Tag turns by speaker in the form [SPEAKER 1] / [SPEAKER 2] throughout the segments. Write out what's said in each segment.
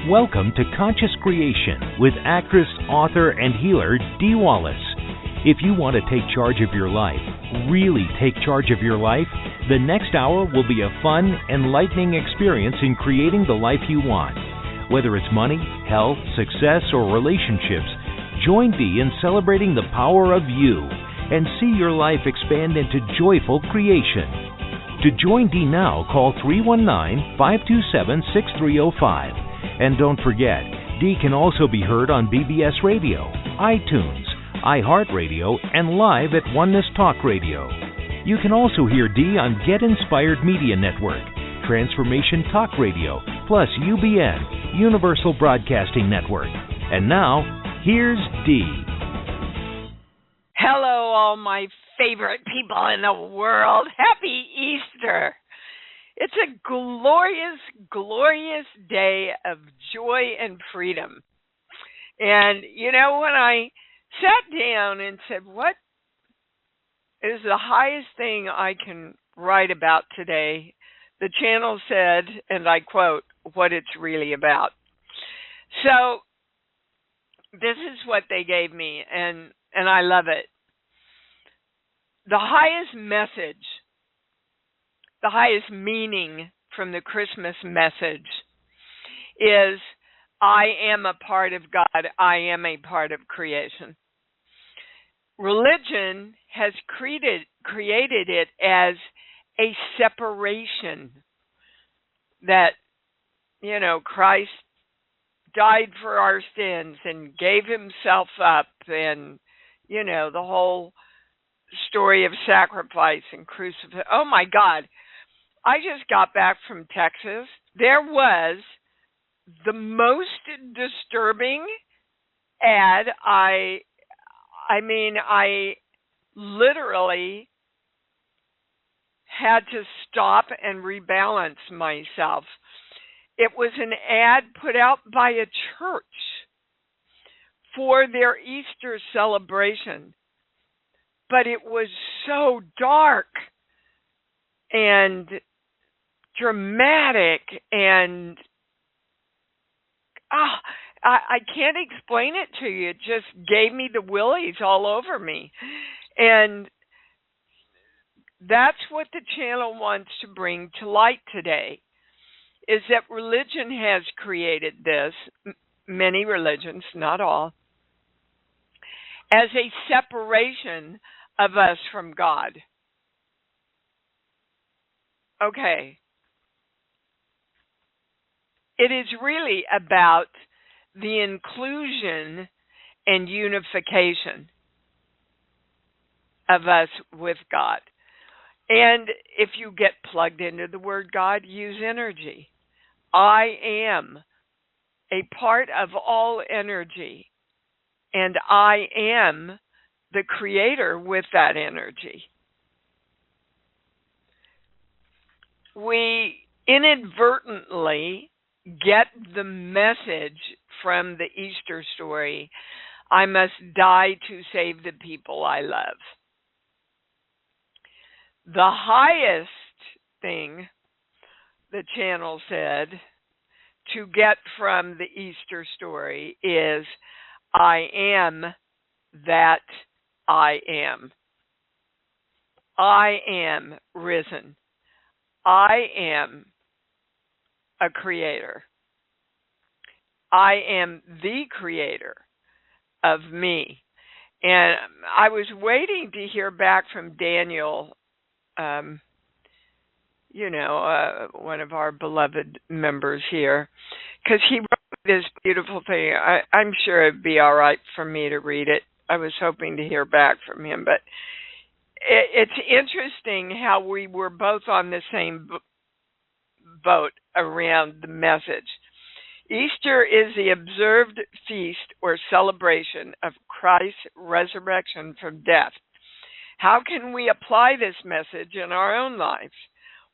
[SPEAKER 1] Welcome to Conscious Creation with actress, author, and healer Dee Wallace. If you want to take charge of your life, really take charge of your life, the next hour will be a fun, enlightening experience in creating the life you want. Whether it's money, health, success, or relationships, join Dee in celebrating the power of you and see your life expand into joyful creation. To join Dee now, call 319-527-6305. And don't forget, Dee can also be heard on BBS Radio, iTunes, iHeartRadio, and live at Oneness Talk Radio. You can also hear Dee on Get Inspired Media Network, Transformation Talk Radio, plus UBN, Universal Broadcasting Network. And now, here's Dee.
[SPEAKER 2] Hello, all my favorite people in the world. Happy Easter. It's a glorious, glorious day of joy and freedom. And, you know, when I sat down and said, what is the highest thing I can write about today? The channel said, and I quote, what it's really about. So this is what they gave me, and I love it. The highest message, the highest meaning from the Christmas message is, I am a part of God. I am a part of creation. Religion has created it as a separation that, you know, Christ died for our sins and gave himself up, and, you know, the whole story of sacrifice and crucifixion. Oh, my God. I just got back from Texas. There was the most disturbing ad. I mean, I literally had to stop and rebalance myself. It was an ad put out by a church for their Easter celebration, but it was so dark and dramatic, and I can't explain it to you. It just gave me the willies all over me. And that's what the channel wants to bring to light today, is that religion has created this, many religions, not all, as a separation of us from God. Okay. It is really about the inclusion and unification of us with God. And if you get plugged into the word God, use energy. I am a part of all energy, and I am the creator with that energy. We inadvertently get the message from the Easter story, I must die to save the people I love. The highest thing, the channel said, to get from the Easter story is, I am that I am. I am risen. I am a creator. I am the creator of me. And I was waiting to hear back from Daniel, one of our beloved members here, because he wrote this beautiful thing. I'm sure it'd be all right for me to read it. I was hoping to hear back from him, but it's interesting how we were both on the same boat around the message. Easter is the observed feast or celebration of Christ's resurrection from death. How can we apply this message in our own lives?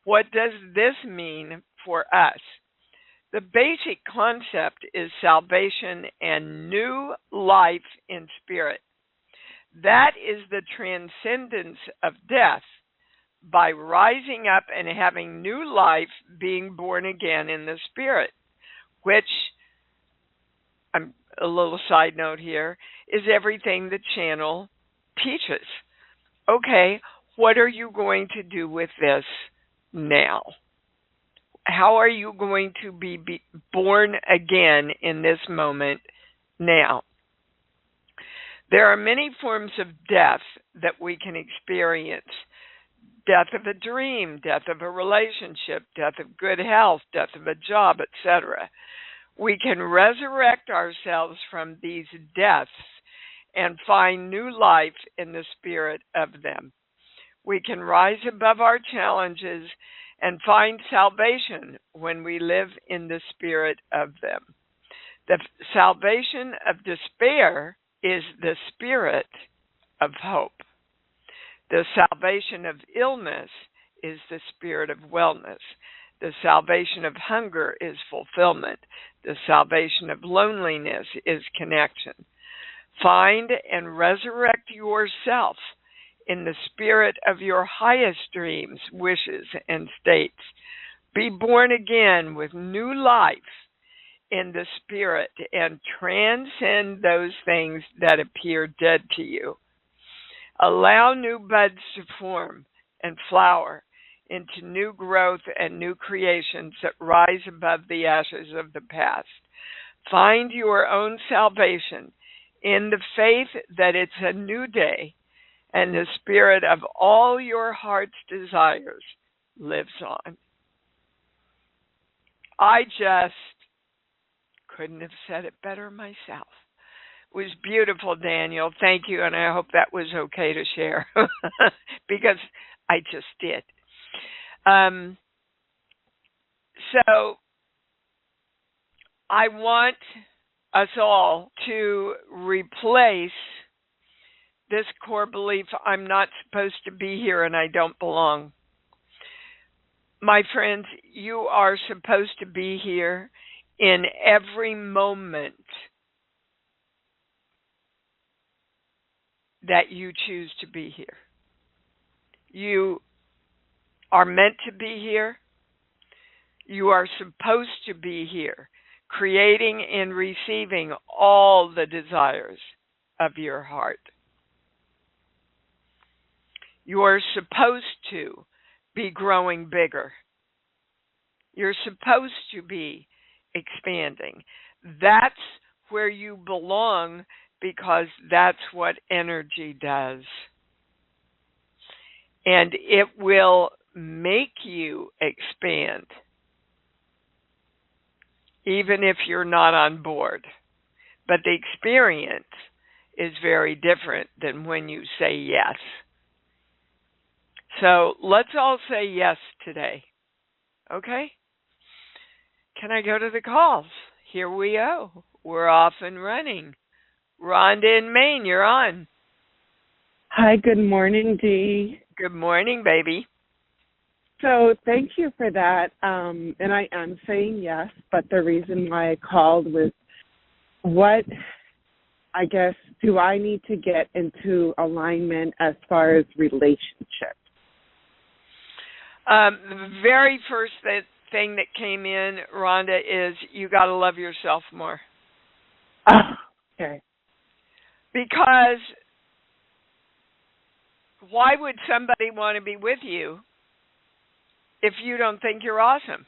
[SPEAKER 2] What does this mean for us? The basic concept is salvation and new life in spirit. That is the transcendence of death by rising up and having new life, being born again in the spirit, which I'm a little side note here, is everything the channel teaches. Okay, what are you going to do with this now? How are you going to be born again in this moment now? There are many forms of death that we can experience. Death of a dream, death of a relationship, death of good health, death of a job, etc. We can resurrect ourselves from these deaths and find new life in the spirit of them. We can rise above our challenges and find salvation when we live in the spirit of them. The salvation of despair is the spirit of hope. The salvation of illness is the spirit of wellness. The salvation of hunger is fulfillment. The salvation of loneliness is connection. Find and resurrect yourself in the spirit of your highest dreams, wishes, and states. Be born again with new life in the spirit and transcend those things that appear dead to you. Allow new buds to form and flower into new growth and new creations that rise above the ashes of the past. Find your own salvation in the faith that it's a new day and the spirit of all your heart's desires lives on. I just couldn't have said it better myself. It was beautiful, Daniel. Thank you, and I hope that was okay to share because I just did. So I want us all to replace this core belief, I'm not supposed to be here and I don't belong. My friends, you are supposed to be here in every moment that you choose to be here. You are meant to be here. You are supposed to be here, creating and receiving all the desires of your heart. You are supposed to be growing bigger. You're supposed to be expanding. That's where you belong because that's what energy does. And it will make you expand, even if you're not on board. But the experience is very different than when you say yes. So let's all say yes today. Okay? Can I go to the calls? Here we go. We're off and running. Rhonda in Maine, you're on.
[SPEAKER 3] Hi, good morning, Dee.
[SPEAKER 2] Good morning, baby.
[SPEAKER 3] So thank you for that. And I am saying yes, but the reason why I called was what, I guess, do I need to get into alignment as far as relationships?
[SPEAKER 2] The very first thing that came in, Rhonda, is you got to love yourself more.
[SPEAKER 3] Oh, okay.
[SPEAKER 2] Because why would somebody want to be with you if you don't think you're awesome?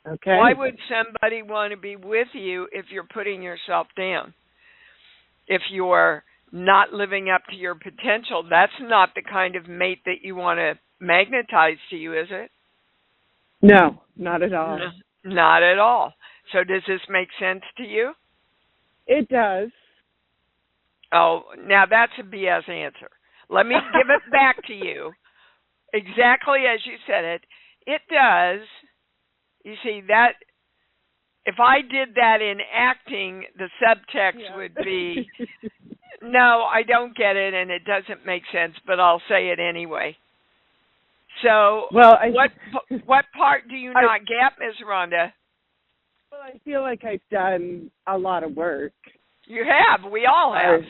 [SPEAKER 3] Okay.
[SPEAKER 2] Why would somebody want to be with you if you're putting yourself down? If you're not living up to your potential, that's not the kind of mate that you want to magnetize to you, is it?
[SPEAKER 3] No, not at all.
[SPEAKER 2] No, not at all. So does this make sense to you?
[SPEAKER 3] It does.
[SPEAKER 2] Oh, now that's a BS answer. Let me give it back to you. Exactly as you said it. It does. You see, that if I did that in acting, the subtext would be, no, I don't get it, and it doesn't make sense, but I'll say it anyway. So
[SPEAKER 3] well,
[SPEAKER 2] what part do you not get, Ms. Rhonda?
[SPEAKER 3] Well, I feel like I've done a lot of work.
[SPEAKER 2] You have. We all have.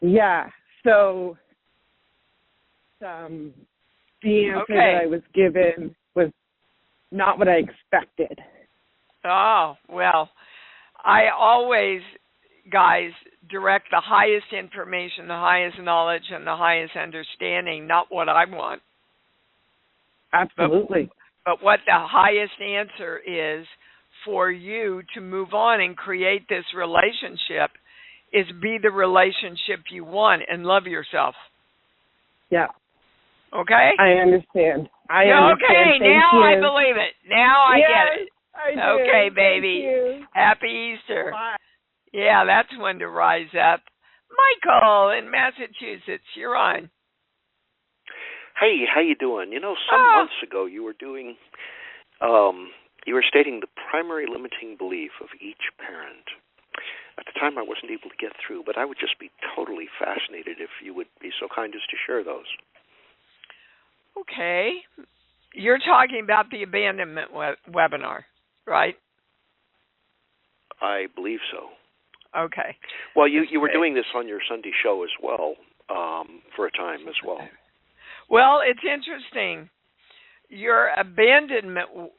[SPEAKER 3] Yeah. So the answer that I was given was not what I expected.
[SPEAKER 2] Oh, well, I always, guys, direct the highest information, the highest knowledge, and the highest understanding, not what I want.
[SPEAKER 3] Absolutely.
[SPEAKER 2] But what the highest answer is for you to move on and create this relationship is be the relationship you want and love yourself.
[SPEAKER 3] Yeah.
[SPEAKER 2] Okay?
[SPEAKER 3] I understand. I understand.
[SPEAKER 2] Okay,
[SPEAKER 3] Thank
[SPEAKER 2] now
[SPEAKER 3] you.
[SPEAKER 2] I believe it. Now I get it.
[SPEAKER 3] I do.
[SPEAKER 2] Okay,
[SPEAKER 3] Thank
[SPEAKER 2] baby.
[SPEAKER 3] you.
[SPEAKER 2] Happy Easter.
[SPEAKER 3] Bye.
[SPEAKER 2] Yeah, that's when to rise up. Michael in Massachusetts, you're on.
[SPEAKER 4] Hey, how you doing? You know, some months ago you were doing, you were stating the primary limiting belief of each parent. At the time I wasn't able to get through, but I would just be totally fascinated if you would be so kind as to share those.
[SPEAKER 2] Okay. You're talking about the abandonment webinar, right?
[SPEAKER 4] I believe so.
[SPEAKER 2] Okay.
[SPEAKER 4] Well, you were doing this on your Sunday show as well, for a time as well.
[SPEAKER 2] Well, it's interesting. Your abandonment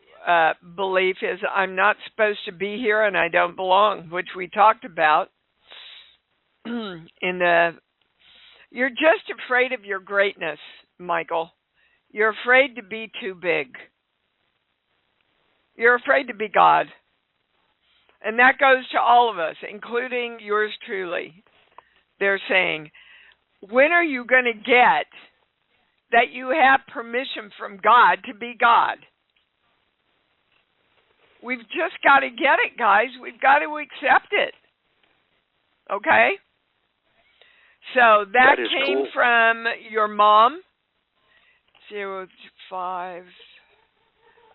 [SPEAKER 2] belief is I'm not supposed to be here and I don't belong, which we talked about. You're just afraid of your greatness, Michael. You're afraid to be too big. You're afraid to be God. And that goes to all of us, including yours truly. They're saying, when are you going to get that you have permission from God to be God? We've just got to get it, guys. We've got to accept it. Okay? So that came
[SPEAKER 4] cool.
[SPEAKER 2] from your mom, 0 to 5,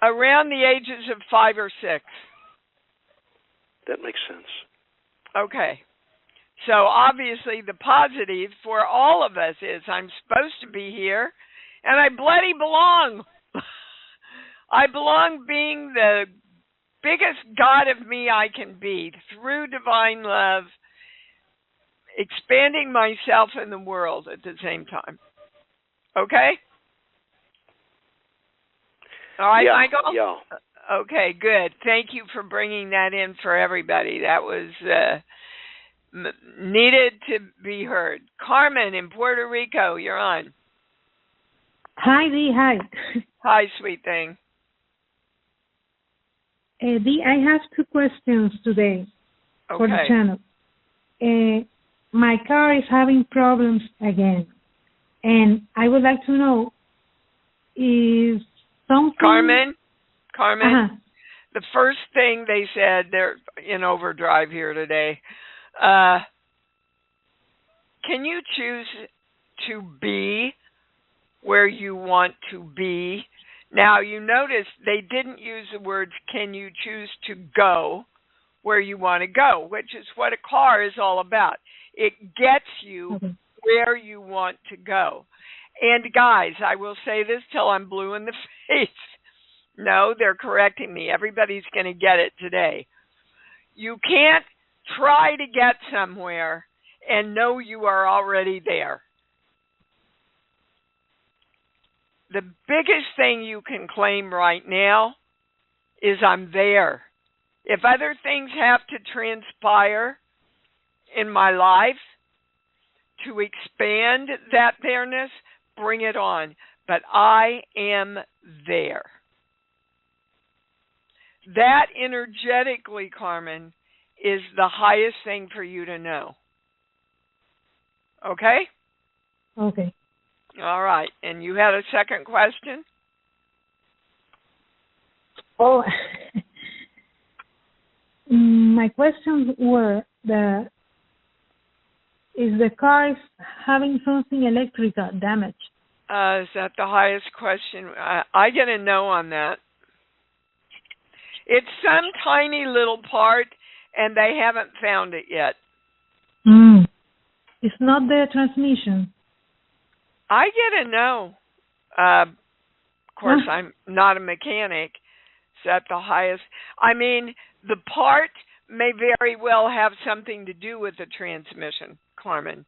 [SPEAKER 2] around the ages of 5 or 6.
[SPEAKER 4] That makes sense.
[SPEAKER 2] Okay. So obviously the positive for all of us is I'm supposed to be here, and I bloody belong. I belong being the biggest God of me I can be through divine love, expanding myself in the world at the same time. Okay? All right,
[SPEAKER 4] yeah,
[SPEAKER 2] Michael?
[SPEAKER 4] Yeah.
[SPEAKER 2] Okay, good. Thank you for bringing that in for everybody. That was needed to be heard. Carmen in Puerto Rico, you're on.
[SPEAKER 5] Hi, Dee. Hi.
[SPEAKER 2] Hi, sweet thing.
[SPEAKER 5] Dee, I have 2 questions today for the channel. My car is having problems again, and I would like to know if something... Carmen,
[SPEAKER 2] the first thing they said, they're in overdrive here today. Can you choose to be where you want to be? Now, you notice they didn't use the words, can you choose to go where you want to go, which is what a car is all about. It gets you where you want to go. And guys, I will say this till I'm blue in the face. No, they're correcting me. Everybody's going to get it today. You can't try to get somewhere and know you are already there. The biggest thing you can claim right now is I'm there. If other things have to transpire in my life to expand that there-ness, bring it on. But I am there. That energetically, Carmen, is the highest thing for you to know. Okay?
[SPEAKER 5] Okay.
[SPEAKER 2] All right. And you had a second question?
[SPEAKER 5] Oh, my questions were is the car having something electrical damage?
[SPEAKER 2] Is that the highest question? I get a no on that. It's some tiny little part, and they haven't found it yet.
[SPEAKER 5] It's not the transmission.
[SPEAKER 2] I get a no. Of course, I'm not a mechanic. Is that the highest? I mean, the part may very well have something to do with the transmission, Carmen.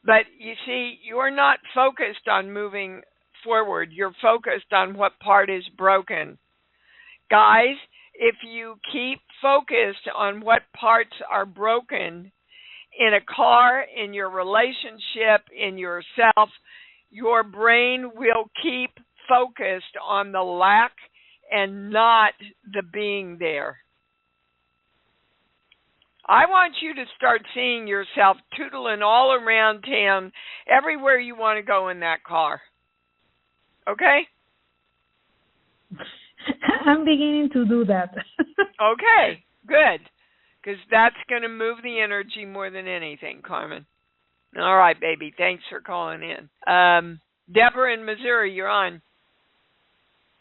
[SPEAKER 2] But you see, you're not focused on moving forward. You're focused on what part is broken. Guys, if you keep focused on what parts are broken in a car, in your relationship, in yourself, your brain will keep focused on the lack and not the being there. I want you to start seeing yourself tootling all around town, everywhere you want to go in that car. Okay?
[SPEAKER 5] I'm beginning to do that.
[SPEAKER 2] Okay, good. Because that's going to move the energy more than anything, Carmen. All right, baby. Thanks for calling in. Deborah in Missouri, you're on.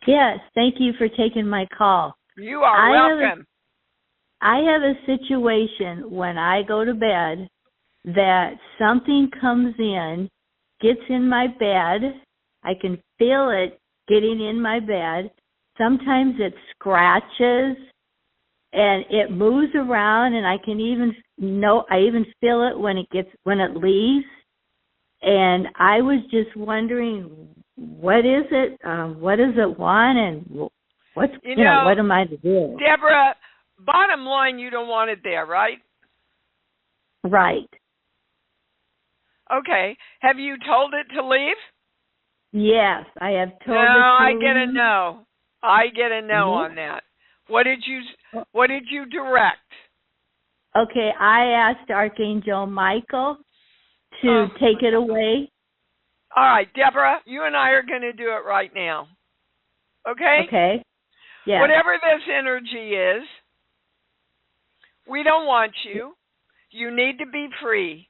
[SPEAKER 6] Yes, thank you for taking my call.
[SPEAKER 2] You are welcome.
[SPEAKER 6] I have a situation when I go to bed that something comes in, gets in my bed. I can feel it getting in my bed. Sometimes it scratches and it moves around, and I can even feel it when it leaves. And I was just wondering, what is it? What does it want, and what am I to do?
[SPEAKER 2] Deborah, bottom line, you don't want it there, right?
[SPEAKER 6] Right.
[SPEAKER 2] Okay. Have you told it to leave?
[SPEAKER 6] Yes, I have told it to
[SPEAKER 2] I
[SPEAKER 6] leave.
[SPEAKER 2] get a no. I get a no on that. What did you direct?
[SPEAKER 6] Okay, I asked Archangel Michael to take it away.
[SPEAKER 2] All right, Deborah, you and I are going to do it right now. Okay?
[SPEAKER 6] Okay. Yeah.
[SPEAKER 2] Whatever this energy is, we don't want you. You need to be free.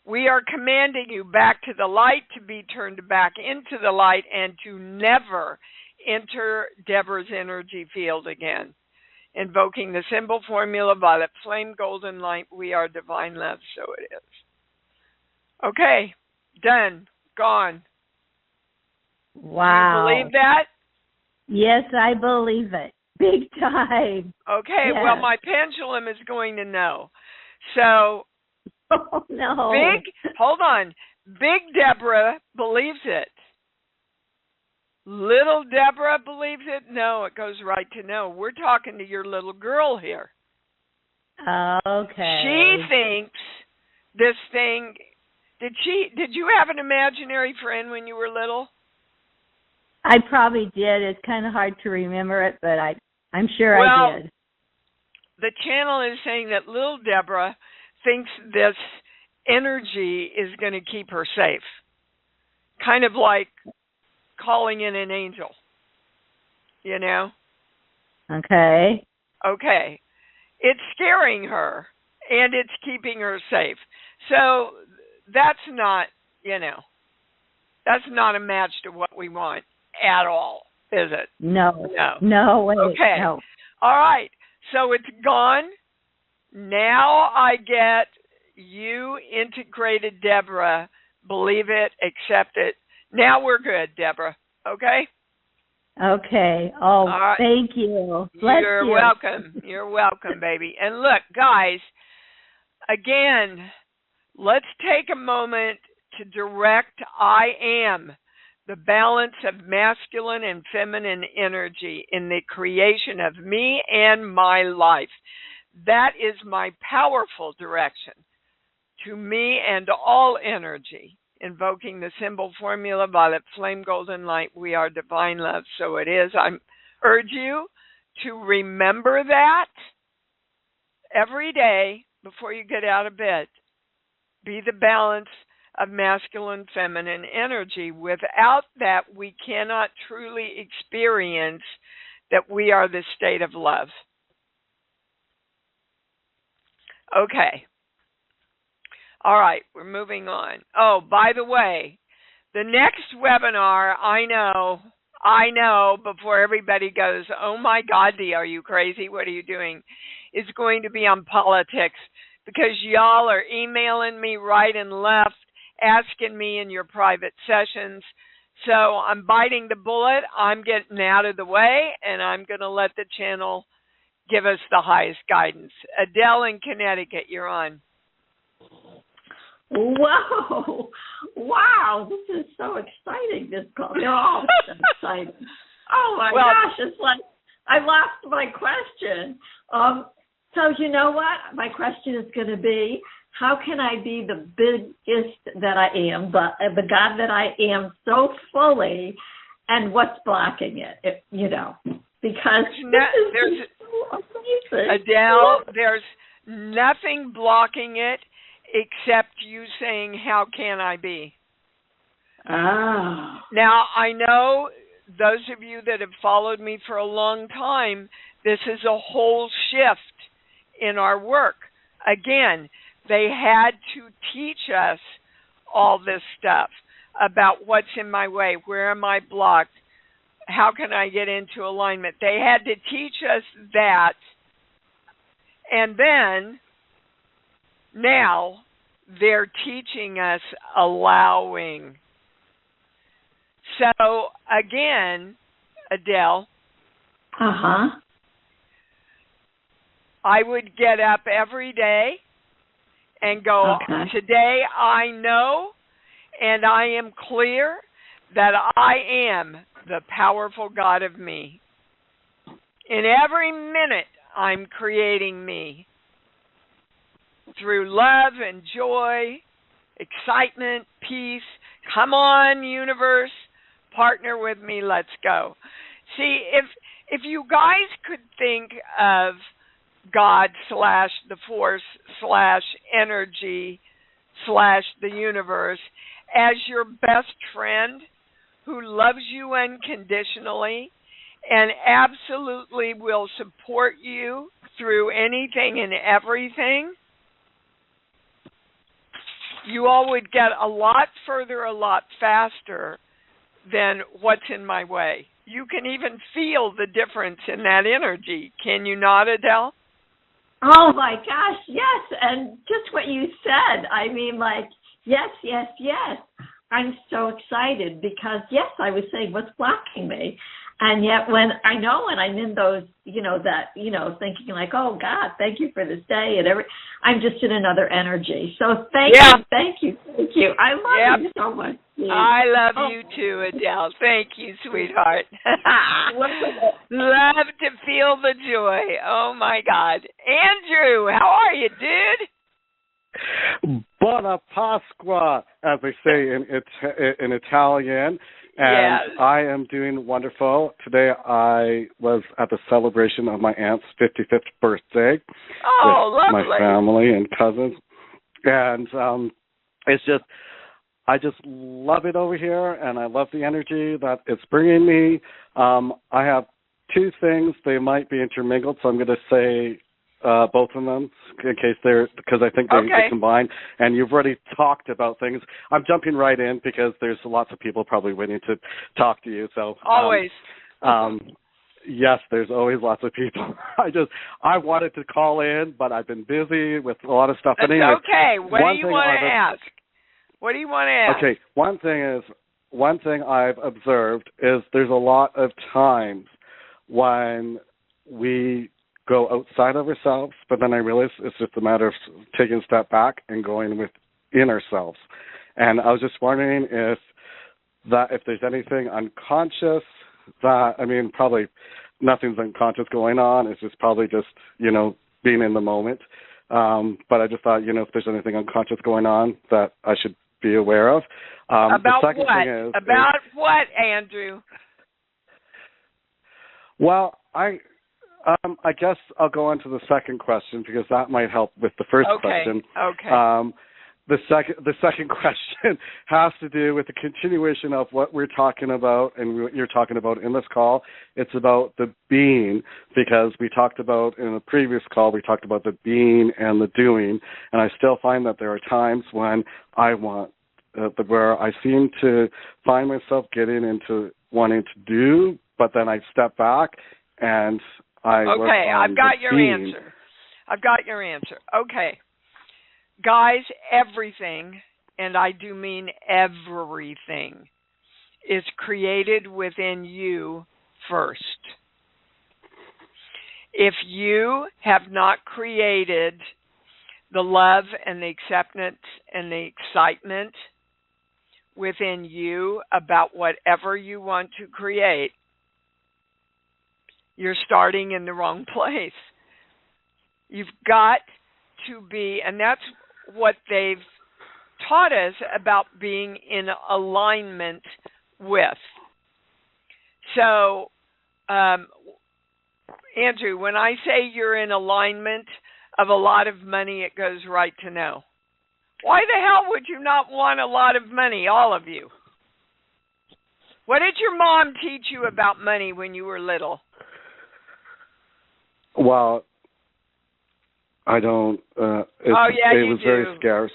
[SPEAKER 2] We are commanding you back to the light, to be turned back into the light, and to never enter Deborah's energy field again. Invoking the symbol formula, violet flame, golden light, we are divine love, so it is. Okay, done, gone.
[SPEAKER 6] Wow.
[SPEAKER 2] Do you believe that?
[SPEAKER 6] Yes, I believe it. Big time.
[SPEAKER 2] Okay,
[SPEAKER 6] yes.
[SPEAKER 2] Well, my pendulum is going to know. So,
[SPEAKER 6] oh, no.
[SPEAKER 2] Hold on. Big Deborah believes it. Little Deborah believes it? No, it goes right to no. We're talking to your little girl here.
[SPEAKER 6] Okay.
[SPEAKER 2] She thinks this thing... Did you have an imaginary friend when you were little?
[SPEAKER 6] I probably did. It's kind of hard to remember it, but I'm sure I did.
[SPEAKER 2] The channel is saying that little Deborah thinks this energy is going to keep her safe. Kind of like calling in an angel, you know?
[SPEAKER 6] Okay.
[SPEAKER 2] Okay. It's scaring her, and it's keeping her safe. So that's not, that's not a match to what we want at all, is it?
[SPEAKER 6] No.
[SPEAKER 2] No.
[SPEAKER 6] No way.
[SPEAKER 2] Okay.
[SPEAKER 6] No.
[SPEAKER 2] All right. So it's gone. Now I get you integrated, Deborah. Believe it, accept it. Now we're good, Deborah. Okay?
[SPEAKER 6] Okay. Oh,
[SPEAKER 2] right.
[SPEAKER 6] Thank you. Bless
[SPEAKER 2] You're
[SPEAKER 6] you.
[SPEAKER 2] welcome. You're welcome, baby. And look, guys, again, let's take a moment to direct I am, the balance of masculine and feminine energy in the creation of me and my life. That is my powerful direction to me and all energy. Invoking the symbol formula, violet flame, golden light, we are divine love, so it is. I urge you to remember that every day before you get out of bed. Be the balance of masculine, feminine energy. Without that, we cannot truly experience that we are the state of love. Okay. All right, we're moving on. Oh, by the way, the next webinar, I know, before everybody goes, oh my God, Dee, are you crazy? What are you doing? Is going to be on politics, because y'all are emailing me right and left, asking me in your private sessions. So I'm biting the bullet. I'm getting out of the way, and I'm going to let the channel give us the highest guidance. Adele in Connecticut, you're on.
[SPEAKER 7] Whoa! Wow! This is so exciting. This call. They're all so exciting. Oh my gosh! It's like I lost my question. So you know what? My question is going to be, how can I be the biggest that I am, the God that I am so fully, and what's blocking it? Because there's so amazing.
[SPEAKER 2] Adele, there's nothing blocking it except you saying, how can I be?
[SPEAKER 7] Ah.
[SPEAKER 2] Now, I know those of you that have followed me for a long time, this is a whole shift in our work. Again, they had to teach us all this stuff about what's in my way, where am I blocked, how can I get into alignment. They had to teach us that, and then now they're teaching us allowing. So again, Adele, I would get up every day and go, today I know and I am clear that I am the powerful God of me. In every minute, I'm creating me through love and joy, excitement, peace. Come on, universe, partner with me, let's go. See, if you guys could think of God / the force / energy / the universe as your best friend who loves you unconditionally and absolutely will support you through anything and everything, you all would get a lot further, a lot faster than what's in my way. You can even feel the difference in that energy. Can you not, Adele?
[SPEAKER 7] Oh, my gosh, yes. And just what you said, I mean, like, yes, yes, yes. I'm so excited because, yes, I was saying, what's blocking me? And yet when I'm in those, thinking like, oh, God, thank you for this day. And I'm just in another energy. So thank you. I love you so much. Steve.
[SPEAKER 2] I love you too, Adele. Thank you, sweetheart. Love to feel the joy. Oh, my God. Andrew, how are you, dude?
[SPEAKER 8] Buona Pasqua, as they say in Italian. And I am doing wonderful. Today I was at the celebration of my aunt's 55th birthday with
[SPEAKER 2] lovely.
[SPEAKER 8] my family and cousins. And I just love it over here, and I love the energy that it's bringing me. I have two things. They might be intermingled, so I'm going to say both of them in case because I think they combine. And you've already talked about things. I'm jumping right in because there's lots of people probably waiting to talk to you. So
[SPEAKER 2] always.
[SPEAKER 8] Yes, there's always lots of people. I wanted to call in, but I've been busy with a lot of stuff.
[SPEAKER 2] That's
[SPEAKER 8] anyway,
[SPEAKER 2] okay. What do you want to ask? What do you want to ask?
[SPEAKER 8] Okay, one thing I've observed is there's a lot of times when we go outside of ourselves, but then I realize it's just a matter of taking a step back and going within ourselves. And I was just wondering if there's anything unconscious probably nothing's unconscious going on. It's just probably just, being in the moment. But I just thought, if there's anything unconscious going on that I should be aware of.
[SPEAKER 2] About
[SPEAKER 8] the second
[SPEAKER 2] what?
[SPEAKER 8] Thing is,
[SPEAKER 2] about what, Andrew?
[SPEAKER 8] Well, I guess I'll go on to the second question because that might help with the first question.
[SPEAKER 2] Okay.
[SPEAKER 8] The second question has to do with the continuation of what we're talking about and what you're talking about in this call. It's about the being, because we talked about in a previous call, we talked about the being and the doing, and I still find that there are times when I want, where I seem to find myself getting into wanting to do, but then I step back and I work on
[SPEAKER 2] I've got your
[SPEAKER 8] being.
[SPEAKER 2] answer. I've got your answer. Okay. Guys, everything, and I do mean everything, is created within you first. If you have not created the love and the acceptance and the excitement within you about whatever you want to create, you're starting in the wrong place. You've got to be, and that's what they've taught us about being in alignment with. So, Andrew, when I say you're in alignment of a lot of money, it goes right to no. Why the hell would you not want a lot of money, all of you? What did your mom teach you about money when you were little?
[SPEAKER 8] Well, I don't. It was very scarce.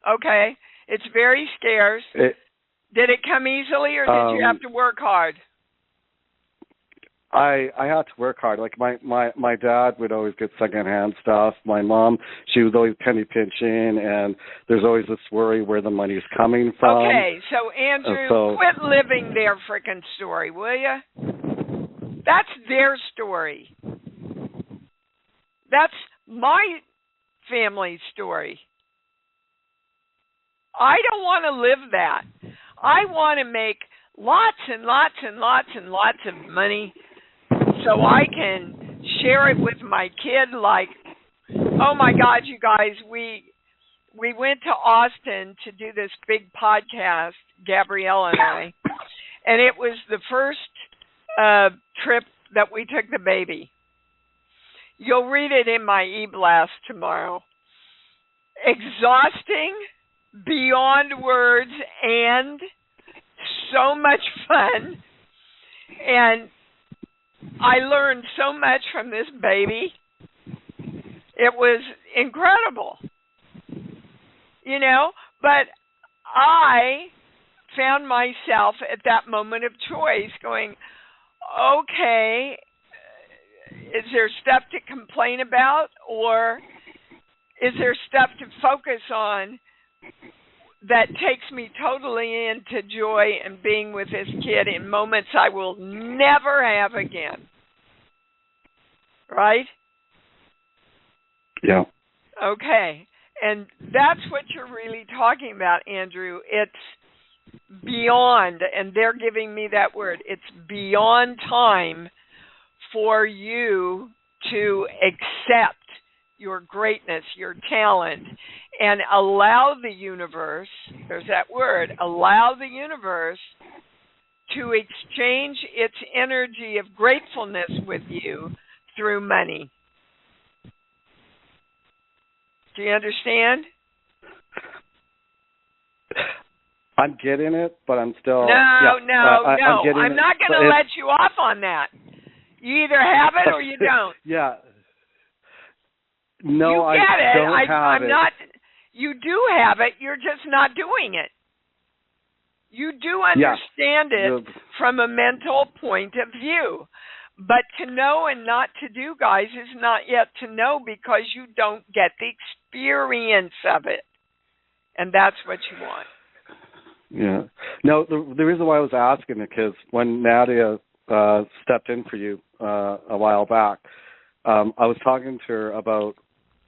[SPEAKER 2] Okay. It's very scarce. Did it come easily, or did you have to work hard?
[SPEAKER 8] I had to work hard. Like my dad would always get secondhand stuff. My mom, she was always penny pinching, and there's always this worry where the money's coming from.
[SPEAKER 2] Okay, so Andrew, quit living their frickin' story, will you? That's their story. That's my family's story. I don't want to live that. I want to make lots and lots and lots and lots of money so I can share it with my kid. Like, oh my God, you guys, we went to Austin to do this big podcast, Gabrielle and I, and it was the first trip that we took the baby. You'll read it in my e-blast tomorrow. Exhausting, beyond words, and so much fun. And I learned so much from this baby. It was incredible. You know, but I found myself at that moment of choice going, okay, is there stuff to complain about, or is there stuff to focus on that takes me totally into joy and being with this kid in moments I will never have again? Right?
[SPEAKER 8] Yeah.
[SPEAKER 2] Okay. And that's what you're really talking about, Andrew. It's beyond, and they're giving me that word, it's beyond time for you to accept your greatness, your talent, and allow the universe, there's that word, allow the universe to exchange its energy of gratefulness with you through money. Do you understand?
[SPEAKER 8] I'm getting it, but I'm still...
[SPEAKER 2] No. I'm not going to let you off on that. You either have it or you don't.
[SPEAKER 8] Yeah. No,
[SPEAKER 2] you get
[SPEAKER 8] I don't
[SPEAKER 2] it.
[SPEAKER 8] have
[SPEAKER 2] I'm
[SPEAKER 8] it.
[SPEAKER 2] Not. You do have it. You're just not doing it. You do understand it from a mental point of view. But to know and not to do, guys, is not yet to know, because you don't get the experience of it. And that's what you want.
[SPEAKER 8] Yeah. No, the reason why I was asking is because when Nadia stepped in for you a while back, I was talking to her about,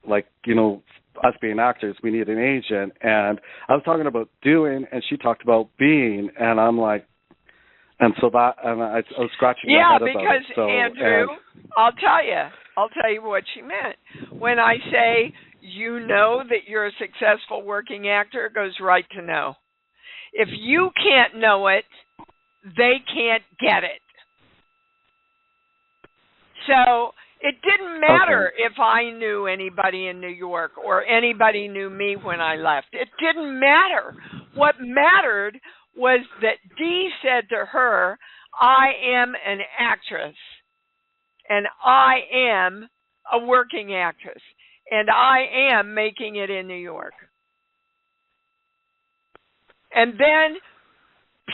[SPEAKER 8] like, you know, us being actors, we need an agent. And I was talking about doing, and she talked about being, and I'm like, and so that, and I was scratching my head about it.
[SPEAKER 2] Yeah, because, Andrew, I'll tell you what she meant. When I say, you know that you're a successful working actor, it goes right to know. If you can't know it, they can't get it. So it didn't matter if I knew anybody in New York or anybody knew me when I left. It didn't matter. What mattered was that Dee said to her, I am an actress, and I am a working actress, and I am making it in New York. And then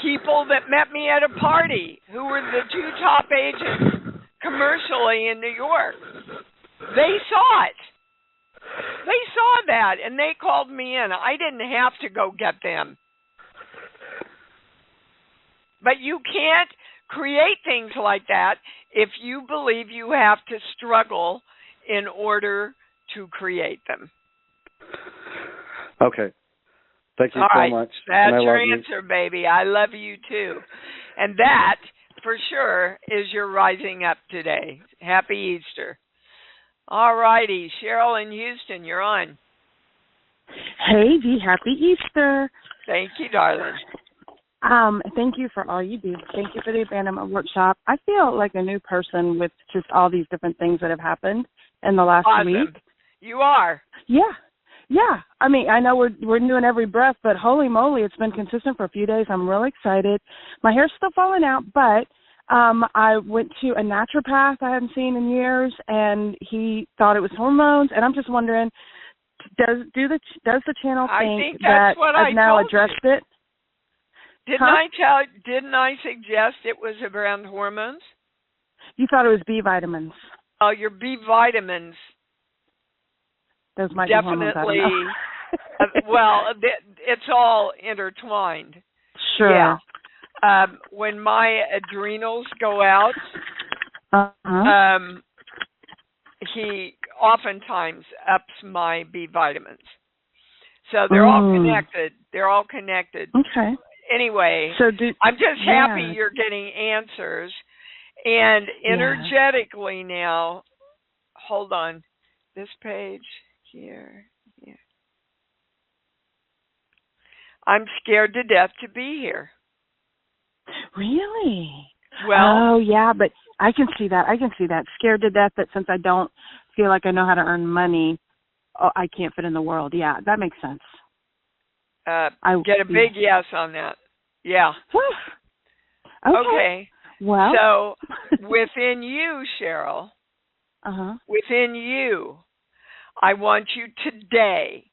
[SPEAKER 2] people that met me at a party, who were the two top agents commercially in New York, they saw it. They saw that, and they called me in. I didn't have to go get them. But you can't create things like that if you believe you have to struggle in order to create them.
[SPEAKER 8] Okay. Thank you
[SPEAKER 2] so
[SPEAKER 8] much.
[SPEAKER 2] That's your answer, baby. I love you too. And that for sure is you're rising up today. Happy Easter. All righty. Cheryl in Houston, you're on.
[SPEAKER 9] Hey, Dee, happy Easter.
[SPEAKER 2] Thank you, darling.
[SPEAKER 9] Thank you for all you do. Thank you for the abandonment workshop. I feel like a new person with just all these different things that have happened in the last week.
[SPEAKER 2] You are.
[SPEAKER 9] Yeah. I mean, I know we're doing every breath, but holy moly, it's been consistent for a few days. I'm really excited. My hair's still falling out, but I went to a naturopath I hadn't seen in years, and he thought it was hormones. And I'm just wondering, does the channel think that I've now addressed it?
[SPEAKER 2] Didn't I suggest it was around hormones?
[SPEAKER 9] You thought it was B vitamins.
[SPEAKER 2] Oh, your B vitamins.
[SPEAKER 9] Those might
[SPEAKER 2] definitely.
[SPEAKER 9] Be hormones, I don't know.
[SPEAKER 2] Well, it's all intertwined.
[SPEAKER 9] Sure.
[SPEAKER 2] Yeah. When my adrenals go out, he oftentimes ups my B vitamins. So they're all connected. They're all connected.
[SPEAKER 9] Okay.
[SPEAKER 2] Anyway, I'm just happy you're getting answers. And energetically now, hold on, this page here. I'm scared to death to be here.
[SPEAKER 9] Really?
[SPEAKER 2] Well.
[SPEAKER 9] Oh, yeah, but I can see that. Scared to death that since I don't feel like I know how to earn money, I can't fit in the world. Yeah, that makes sense.
[SPEAKER 2] Get a big yes on that. Yeah. Okay.
[SPEAKER 9] Well.
[SPEAKER 2] So within you, Cheryl, within you, I want you today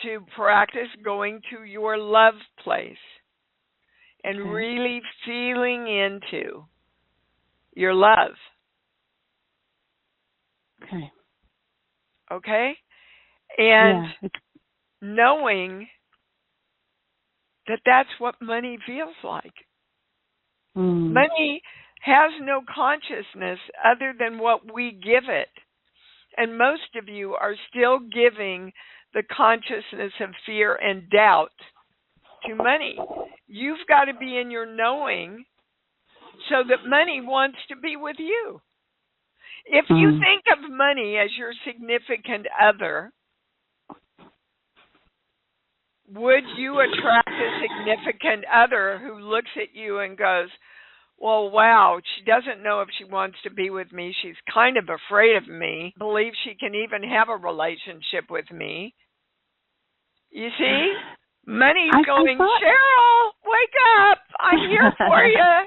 [SPEAKER 2] to practice going to your love place and really feeling into your love. Okay? And knowing that that's what money feels like. Money has no consciousness other than what we give it. And most of you are still giving the consciousness of fear and doubt to money. You've got to be in your knowing so that money wants to be with you. If you think of money as your significant other, would you attract a significant other who looks at you and goes, well, wow, she doesn't know if she wants to be with me. She's kind of afraid of me, believes she can even have a relationship with me. You see? Money's going, Cheryl, wake up. I'm here for you.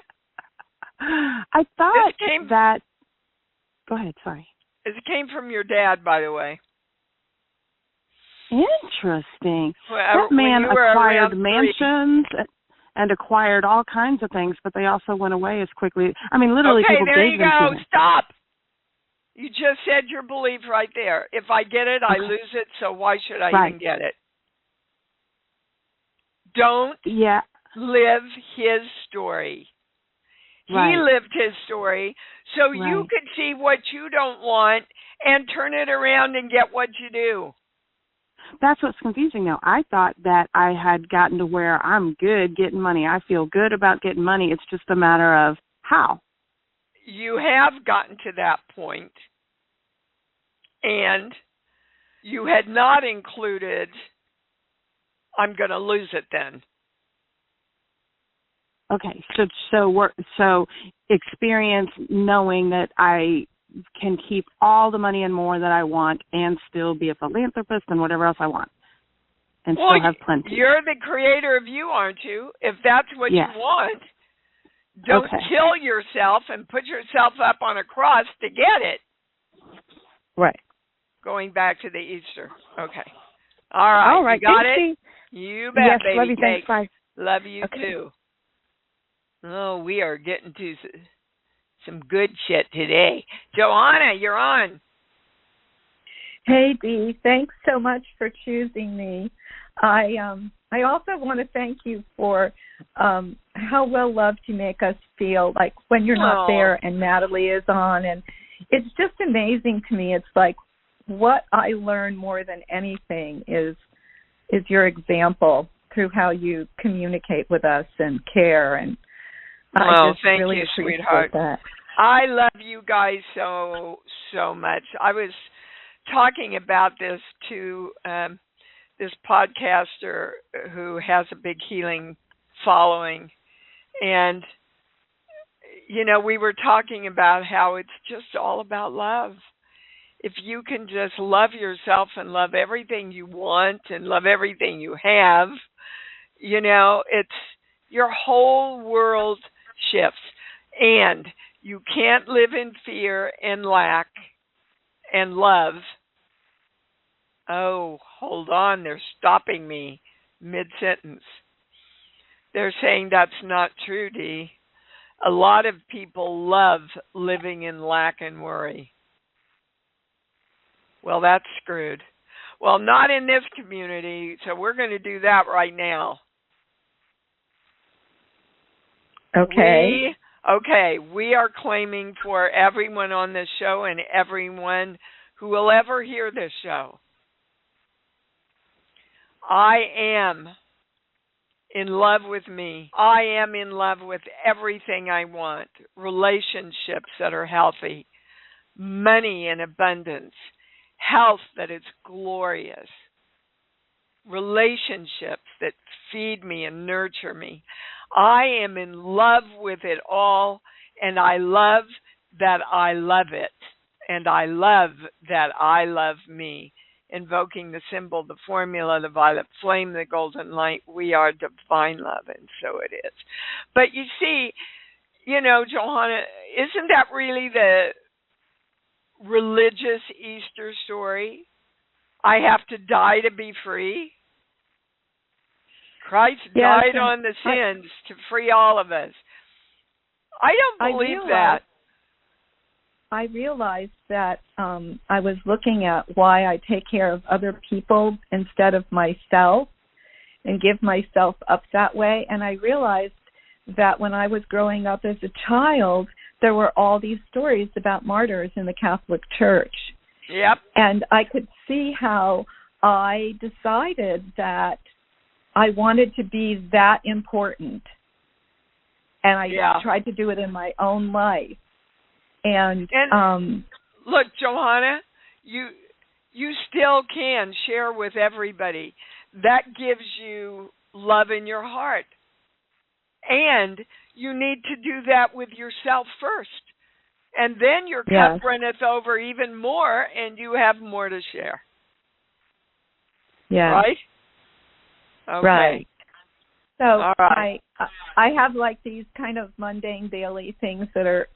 [SPEAKER 9] I thought that... Go ahead, sorry.
[SPEAKER 2] It came from your dad, by the way.
[SPEAKER 9] Interesting. That man acquired mansions and acquired all kinds of things, but they also went away as quickly. I mean, literally, people gave them to him. Okay, there you go.
[SPEAKER 2] Stop. You just said your belief right there. If I get it, I lose it, so why should I even get it? Don't live his story. He lived his story, so you could see what you don't want and turn it around and get what you do.
[SPEAKER 9] That's what's confusing now. I thought that I had gotten to where I'm good getting money. I feel good about getting money. It's just a matter of how.
[SPEAKER 2] You have gotten to that point, and you had not included, I'm going to lose it then.
[SPEAKER 9] Okay, so experience knowing that I can keep all the money and more that I want and still be a philanthropist and whatever else I want and still have plenty.
[SPEAKER 2] You're the creator of you, aren't you? If that's what you want, don't kill yourself and put yourself up on a cross to get it.
[SPEAKER 9] Right.
[SPEAKER 2] Going back to the Easter. Okay. All right. You got it? You bet,
[SPEAKER 9] yes,
[SPEAKER 2] baby.
[SPEAKER 9] Love you. Thanks. Bye.
[SPEAKER 2] Love you too. Oh, we are getting to some good shit today. Joanna, you're on.
[SPEAKER 10] Hey, Dee. Thanks so much for choosing me. I also want to thank you for how well loved you make us feel, like when you're not there and Natalie is on. And it's just amazing to me. It's like what I learn more than anything is your example through how you communicate with us and care. And
[SPEAKER 2] Well,
[SPEAKER 10] I just
[SPEAKER 2] thank
[SPEAKER 10] really
[SPEAKER 2] you,
[SPEAKER 10] appreciate
[SPEAKER 2] sweetheart.
[SPEAKER 10] that.
[SPEAKER 2] I love you guys so much. I was talking about this to this podcaster who has a big healing following, and we were talking about how it's just all about love. If you can just love yourself and love everything you want and love everything you have, it's your whole world shifts. And you can't live in fear and lack and love. Oh, hold on, they're stopping me mid-sentence. They're saying that's not true, Dee. A lot of people love living in lack and worry. Well, that's screwed. Well, not in this community, so we're going to do that right now.
[SPEAKER 10] Okay.
[SPEAKER 2] We are claiming for everyone on this show and everyone who will ever hear this show. I am in love with me. I am in love with everything I want. Relationships that are healthy, money in abundance, health that is glorious, relationships that feed me and nurture me. I am in love with it all, and I love that I love it, and I love that I love me. Invoking the symbol, the formula, the violet flame, the golden light, we are divine love, and so it is. But you see, Johanna, isn't that really the religious Easter story? I have to die to be free. Christ died on the sins to free all of us. I don't believe that.
[SPEAKER 10] I realized that I was looking at why I take care of other people instead of myself and give myself up that way. And I realized that when I was growing up as a child, there were all these stories about martyrs in the Catholic Church.
[SPEAKER 2] Yep.
[SPEAKER 10] And I could see how I decided that I wanted to be that important. And I tried to do it in my own life. And
[SPEAKER 2] look, Johanna, you still can share with everybody. That gives you love in your heart. And you need to do that with yourself first. And then your cup runneth over even more, and you have more to share.
[SPEAKER 10] Yeah.
[SPEAKER 2] Right? Okay.
[SPEAKER 10] Right. So
[SPEAKER 2] all right.
[SPEAKER 10] I have like these kind of mundane daily things that are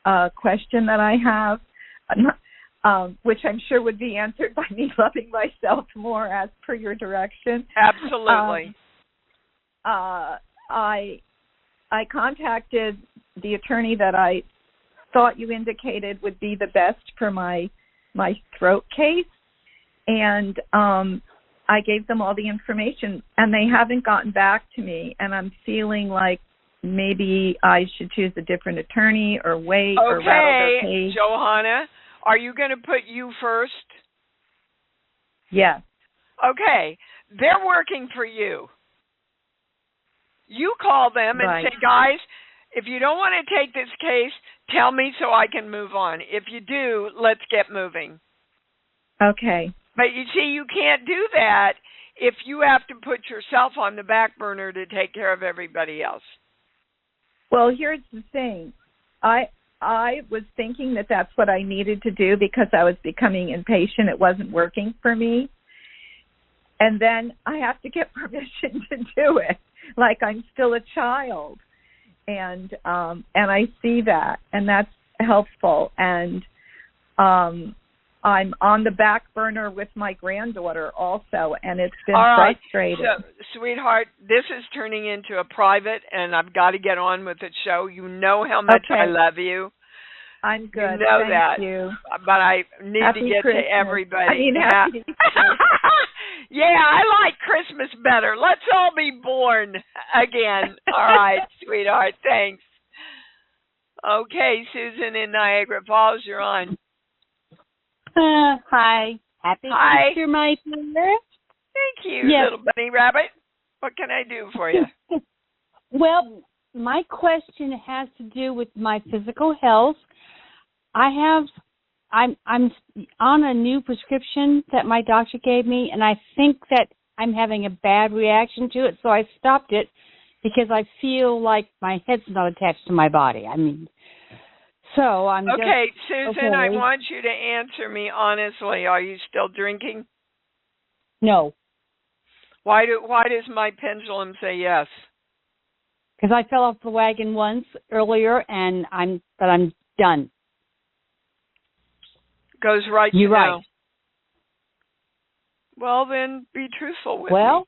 [SPEAKER 10] a question that I have, which I'm sure would be answered by me loving myself more as per your direction.
[SPEAKER 2] Absolutely.
[SPEAKER 10] I contacted the attorney that I thought you indicated would be the best for my throat case, and I gave them all the information, and they haven't gotten back to me, and I'm feeling like maybe I should choose a different attorney or wait or rattle their case.
[SPEAKER 2] Johanna, are you going to put you first?
[SPEAKER 10] Yes.
[SPEAKER 2] Okay. They're working for you. You call them and say, guys, if you don't want to take this case, tell me so I can move on. If you do, let's get moving.
[SPEAKER 10] Okay.
[SPEAKER 2] But you see, you can't do that if you have to put yourself on the back burner to take care of everybody else.
[SPEAKER 10] Well, here's the thing. I was thinking that that's what I needed to do because I was becoming impatient. It wasn't working for me. And then I have to get permission to do it, like I'm still a child. And I see that, and that's helpful. And I'm on the back burner with my granddaughter also, and it's been frustrating.
[SPEAKER 2] So, sweetheart, this is turning into a private, and I've got to get on with the show. You know how much I love you.
[SPEAKER 10] I'm good.
[SPEAKER 2] You know
[SPEAKER 10] Thank you.
[SPEAKER 2] But I need
[SPEAKER 10] Happy
[SPEAKER 2] to get
[SPEAKER 10] Christmas.
[SPEAKER 2] to everybody.
[SPEAKER 10] I mean, happy
[SPEAKER 2] Yeah, I like Christmas better. Let's all be born again. All right, sweetheart. Thanks. Okay, Susan in Niagara Falls, you're on.
[SPEAKER 11] Hi. Happy Easter, my dear.
[SPEAKER 2] Thank you, little bunny rabbit. What can I do for you?
[SPEAKER 11] Well, my question has to do with my physical health. I'm on a new prescription that my doctor gave me, and I think that I'm having a bad reaction to it, so I stopped it because I feel like my head's not attached to my body. I mean, so I'm
[SPEAKER 2] okay, Susan, I want you to answer me honestly. Are you still drinking?
[SPEAKER 11] No.
[SPEAKER 2] Why does my pendulum say yes?
[SPEAKER 11] Because I fell off the wagon once earlier, and I'm done.
[SPEAKER 2] Goes right
[SPEAKER 11] You're
[SPEAKER 2] to
[SPEAKER 11] right.
[SPEAKER 2] no. Well, then be truthful with
[SPEAKER 11] me.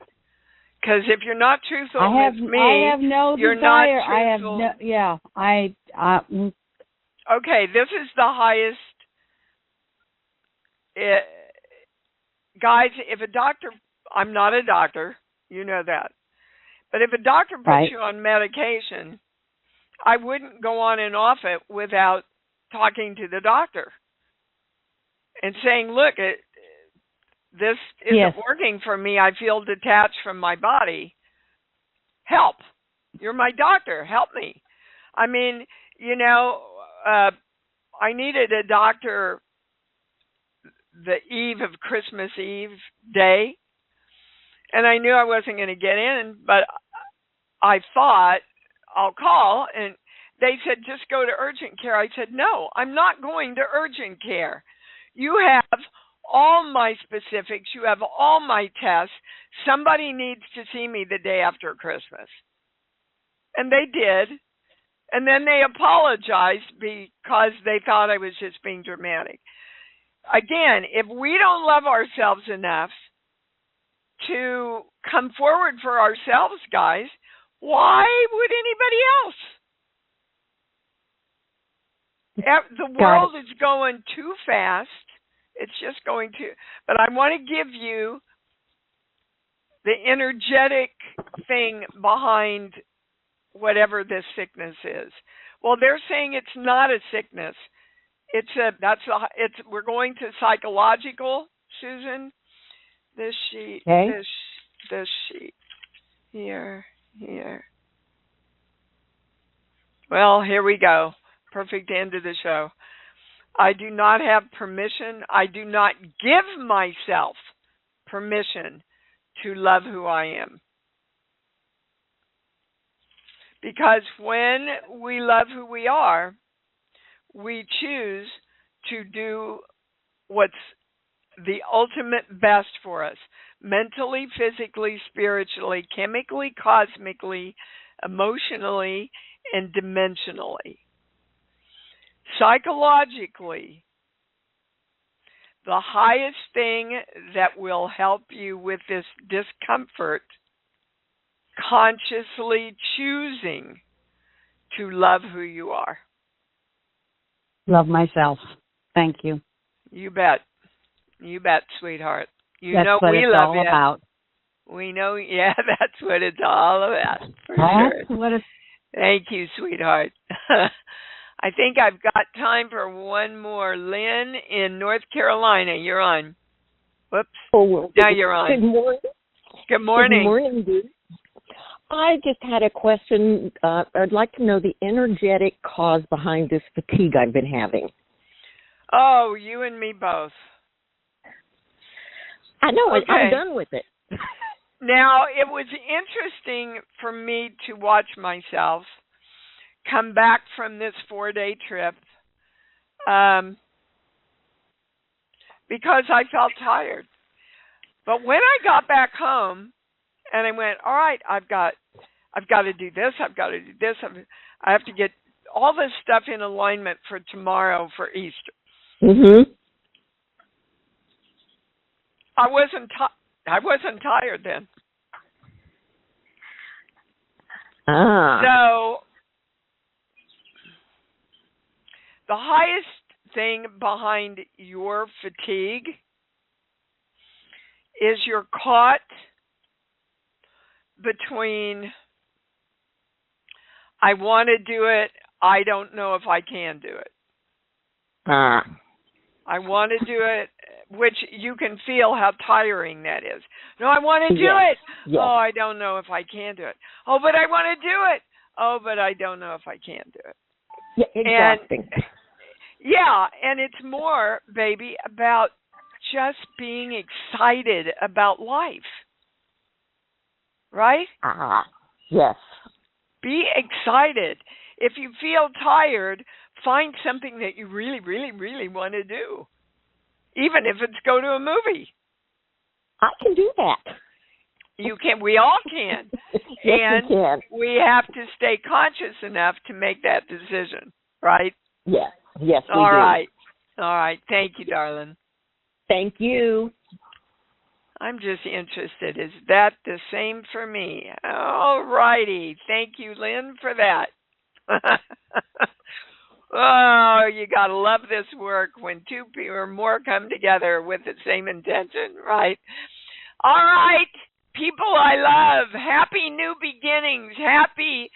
[SPEAKER 2] Because if you're not truthful with me,
[SPEAKER 11] I have no
[SPEAKER 2] you're
[SPEAKER 11] desire.
[SPEAKER 2] not truthful. Okay, this is the highest. Guys, if a doctor, I'm not a doctor, you know that. But if a doctor puts you on medication, I wouldn't go on and off it without talking to the doctor and saying, look, this isn't working for me. I feel detached from my body. Help. You're my doctor. Help me. I mean, I needed a doctor the eve of Christmas Eve day, and I knew I wasn't going to get in, but I thought I'll call, and they said, just go to urgent care. I said, no, I'm not going to urgent care. You have all my specifics. You have all my tests. Somebody needs to see me the day after Christmas. And they did. And then they apologized because they thought I was just being dramatic. Again, if we don't love ourselves enough to come forward for ourselves, guys, why would anybody else? The world is going too fast. It's just going to. But I want to give you the energetic thing behind whatever this sickness is. Well, they're saying it's not a sickness. We're going to psychological, Susan. This sheet, this sheet, here. Well, here we go. Perfect end of the show. I do not have permission. I do not give myself permission to love who I am. Because when we love who we are, we choose to do what's the ultimate best for us, mentally, physically, spiritually, chemically, cosmically, emotionally, and dimensionally. Psychologically, the highest thing that will help you with this discomfort, consciously choosing to love who you are.
[SPEAKER 11] Love myself. Thank you.
[SPEAKER 2] You bet. You bet, sweetheart.
[SPEAKER 11] That's know what we it's love all you. About.
[SPEAKER 2] We know, that's what it's all about, for sure. Thank you, sweetheart. I think I've got time for one more. Lynn in North Carolina, you're on. Whoops.
[SPEAKER 12] Oh, well,
[SPEAKER 2] now you're on.
[SPEAKER 12] Good morning.
[SPEAKER 2] Good morning.
[SPEAKER 12] Good morning, Dee. I just had a question. I'd like to know the energetic cause behind this fatigue I've been having.
[SPEAKER 2] Oh, you and me both.
[SPEAKER 12] I know.
[SPEAKER 2] Okay.
[SPEAKER 12] I'm done with it.
[SPEAKER 2] Now, it was interesting for me to watch myself come back from this 4-day trip because I felt tired. But when I got back home and I went, all right, I've got to do this, I've got to do this, I have to get all this stuff in alignment for tomorrow for Easter.
[SPEAKER 12] Mm-hmm.
[SPEAKER 2] I wasn't tired then. So the highest thing behind your fatigue is you're caught between I want to do it, I don't know if I can do it. I want to do it, which you can feel how tiring that is. No, I want to do it.
[SPEAKER 12] Yes.
[SPEAKER 2] Oh, I don't know if I can do it. Oh, but I want to do it. oh, but I don't know if I can do it.
[SPEAKER 12] Yeah, exhausting.
[SPEAKER 2] And it's more, baby, about just being excited about life. Right?
[SPEAKER 12] Yes.
[SPEAKER 2] Be excited. If you feel tired, find something that you really, really, really want to do. Even if it's go to a movie.
[SPEAKER 12] I can do that.
[SPEAKER 2] You can. We all can.
[SPEAKER 12] Yes,
[SPEAKER 2] and
[SPEAKER 12] we can.
[SPEAKER 2] We have to stay conscious enough to make that decision, right?
[SPEAKER 12] Yes. Yes, we do.
[SPEAKER 2] All right. Thank you, darling.
[SPEAKER 12] Thank you.
[SPEAKER 2] I'm just interested. Is that the same for me? All righty. Thank you, Lynn, for that. Oh, you got to love this work when two people or more come together with the same intention, right? All right, people I love, happy new beginnings, happy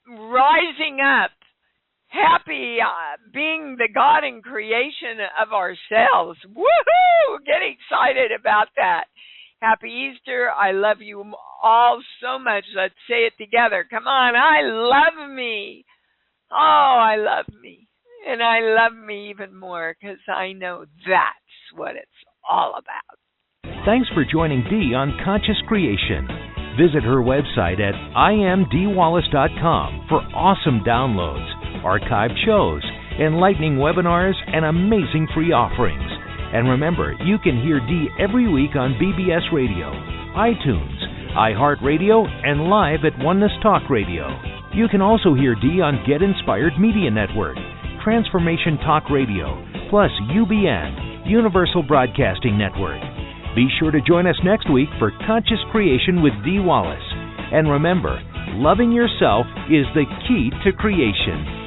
[SPEAKER 2] rising up, happy being the God in creation of ourselves. Woohoo! Get excited about that. Happy Easter. I love you all so much. Let's say it together. Come on. I love me. Oh, I love me. And I love me even more because I know that's what it's all about.
[SPEAKER 1] Thanks for joining Dee on Conscious Creation. Visit her website at imdwallace.com for awesome downloads, archived shows, enlightening webinars, and amazing free offerings. And remember, you can hear Dee every week on BBS Radio, iTunes, iHeartRadio, and live at Oneness Talk Radio. You can also hear Dee on Get Inspired Media Network, Transformation Talk Radio, plus UBN, Universal Broadcasting Network. Be sure to join us next week for Conscious Creation with Dee Wallace. And remember, loving yourself is the key to creation.